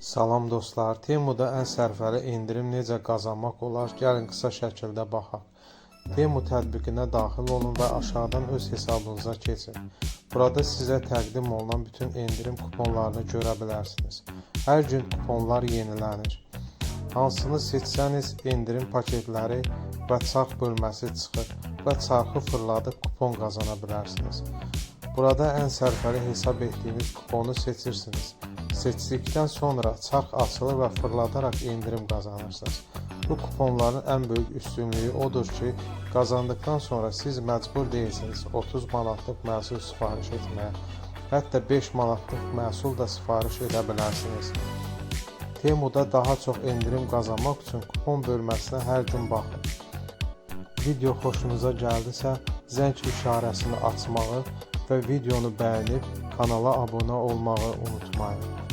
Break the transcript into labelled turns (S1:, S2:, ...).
S1: Salam dostlar, Temuda ən sərfəli indirim necə qazanmaq olar? Gəlin qısa şəkildə baxaq. Temu tətbiqinə daxil olun və aşağıdan öz hesabınıza keçin. Burada sizə təqdim olunan bütün indirim kuponlarını görə bilərsiniz. Hər gün kuponlar yenilənir. Hansını seçsəniz indirim paketləri və çarx bölməsi çıxır və çarxı fırladıb kupon qazana bilərsiniz. Burada ən sərfəli hesab etdiyiniz kuponu seçirsiniz. Seçdikdən sonra çarx açılır və fırladaraq indirim qazanırsınız. Bu kuponların ən böyük üstünlüyü odur ki, qazandıqdan sonra siz məcbur deyilsiniz 30 manatlıq məhsul sifariş etməyə. Hətta 5 manatlıq məhsul da sifariş edə bilərsiniz. Temuda daha çox indirim qazanmaq üçün kupon bölməsinə hər gün baxın. Video xoşunuza gəldisə, zəng işarəsini açmağı və videonu bəyənib kanala abunə olmağı unutmayın.